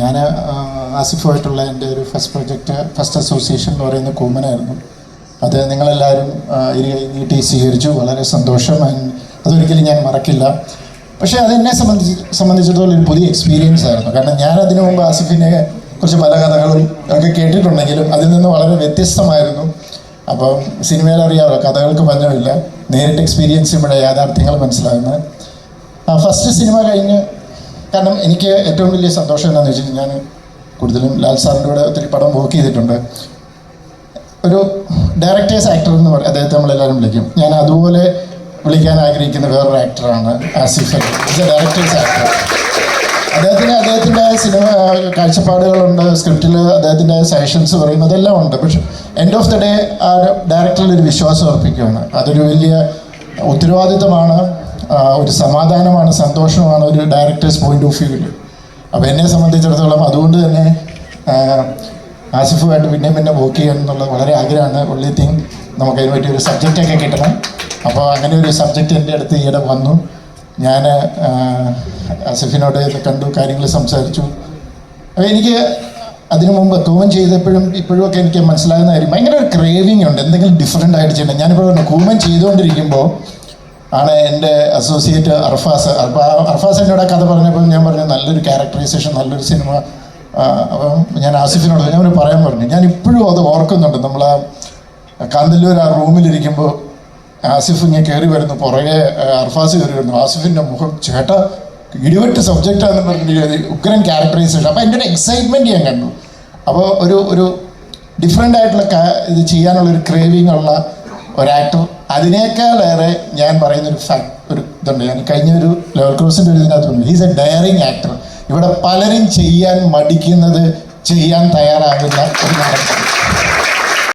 ഞാൻ ആസിഫുമായിട്ടുള്ള എൻ്റെ ഒരു ഫസ്റ്റ് അസോസിയേഷൻ എന്ന് പറയുന്ന കൂമനായിരുന്നു. അത് നിങ്ങളെല്ലാവരും നീട്ടി സ്വീകരിച്ചു, വളരെ സന്തോഷം. അതൊരിക്കലും ഞാൻ മറക്കില്ല. പക്ഷേ അതെന്നെ സംബന്ധിച്ചിടത്തോളം ഒരു പുതിയ എക്സ്പീരിയൻസ് ആയിരുന്നു. കാരണം ഞാൻ അതിനു മുമ്പ് ആസിഫിനെ കുറിച്ച് പല കഥകളും ഒക്കെ കേട്ടിട്ടുണ്ടെങ്കിലും അതിൽ നിന്ന് വളരെ വ്യത്യസ്തമായിരുന്നു. അപ്പം സിനിമയിൽ അറിയാമല്ലോ, കഥകൾക്ക് പഞ്ഞമില്ല, നേരിട്ട് എക്സ്പീരിയൻസ് ചെയ്യുമ്പോഴേ യാഥാർത്ഥ്യങ്ങൾ മനസ്സിലാകുന്നത്. ഫസ്റ്റ് സിനിമ കഴിഞ്ഞ്, കാരണം എനിക്ക് ഏറ്റവും വലിയ സന്തോഷം എന്താണെന്ന് വെച്ചിട്ടുണ്ടെങ്കിൽ ഞാൻ കൂടുതലും ലാൽ സാറിൻ്റെ കൂടെ ഒത്തിരി പടം വർക്ക് ചെയ്തിട്ടുണ്ട്. ഒരു ഡയറക്ടേഴ്സ് ആക്ടർ എന്ന് പറയും, അദ്ദേഹത്തെ നമ്മളെല്ലാവരും വിളിക്കും. ഞാൻ അതുപോലെ വിളിക്കാൻ ആഗ്രഹിക്കുന്ന വേറൊരു ആക്ടറാണ് ആസിഫ് അലി. Directors actor. അദ്ദേഹത്തിൻ്റെ സിനിമ കാഴ്ചപ്പാടുകളുണ്ട്, സ്ക്രിപ്റ്റിൽ അദ്ദേഹത്തിൻ്റെ സജഷൻസ് പറയുന്നു, അതെല്ലാം ഉണ്ട്. പക്ഷെ എൻഡ് ഓഫ് ദ ഡേ ആ ഡയറക്ടറിൽ ഒരു വിശ്വാസം അർപ്പിക്കുകയാണ്. അതൊരു വലിയ ഉത്തരവാദിത്തമാണ്, ഒരു സമാധാനമാണ്, സന്തോഷമാണ് ഒരു ഡയറക്ടേഴ്സ് പോയിന്റ് ഓഫ് വ്യൂവിൽ. അപ്പോൾ എന്നെ സംബന്ധിച്ചിടത്തോളം അതുകൊണ്ട് തന്നെ ആസിഫുമായിട്ട് പിന്നെ വർക്ക് ചെയ്യണം എന്നുള്ളത് വളരെ ആഗ്രഹമാണ്. ഒൺലി തിങ് നമുക്ക് അതിന് പറ്റിയ ഒരു സബ്ജക്റ്റൊക്കെ കിട്ടണം. അപ്പോൾ അങ്ങനെ ഒരു സബ്ജക്റ്റ് എൻ്റെ അടുത്ത് ഈയിടെ വന്നു. ഞാൻ ആസിഫിനോട് കണ്ടു, കാര്യങ്ങൾ സംസാരിച്ചു. അപ്പോൾ എനിക്ക് അതിനു മുമ്പ് കൂമൻ ചെയ്തപ്പോഴും ഇപ്പോഴുമൊക്കെ എനിക്ക് മനസ്സിലാകുന്ന കാര്യം, ഭയങ്കര ഒരു ക്രേവിങ് ഉണ്ട് എന്തെങ്കിലും ഡിഫറെൻ്റ് ആയിട്ട് ചെയ്യണം. ഞാനിപ്പോൾ കൂമൻ ചെയ്തുകൊണ്ടിരിക്കുമ്പോൾ ആണ് എൻ്റെ അസോസിയേറ്റ് അർഫാസ് എന്നോട് കഥ പറഞ്ഞപ്പോൾ ഞാൻ പറഞ്ഞു നല്ലൊരു ക്യാരക്ടറൈസേഷൻ, നല്ലൊരു സിനിമ. അപ്പം ഞാൻ ആസിഫിനോട് ഞാൻ പറയാൻ പറഞ്ഞു. ഞാൻ ഇപ്പോഴും അത് ഓർക്കുന്നുണ്ട്. നമ്മൾ കാന്തല്ലൂർ ആ റൂമിലിരിക്കുമ്പോൾ ആസിഫ് ഇങ്ങനെ കയറി വരുന്നു, പുറകെ അർഫാസ് കയറി വരുന്നു. ആസിഫിൻ്റെ മുഖം, ചേട്ടാ ഇടിവെട്ട് സബ്ജക്റ്റാന്ന് പറഞ്ഞിട്ട് ഉഗ്രൻ ക്യാരക്ടറൈസേഷൻ. അപ്പോൾ എൻ്റെ ഒരു എക്സൈറ്റ്മെൻറ്റ് ഞാൻ കണ്ടു. അപ്പോൾ ഒരു ഡിഫറെൻ്റ് ആയിട്ടുള്ള ഇത് ചെയ്യാനുള്ളൊരു ക്രേവിങ് ഉള്ള ഒരു ആക്ടർ. അതിനേക്കാളേറെ ഞാൻ പറയുന്നൊരു ഒരു ഇതുണ്ട്. ഞാൻ കഴിഞ്ഞ ഒരു ലെവൽ ക്രോസിൻ്റെ ഒരു ഇതിനകത്തുണ്ട്, ഹീസ് എ ഡയറിങ് ആക്ടർ. ഇവിടെ പലരും ചെയ്യാൻ മടിക്കുന്നത് ചെയ്യാൻ തയ്യാറാകുന്ന ഒരു നടൻ.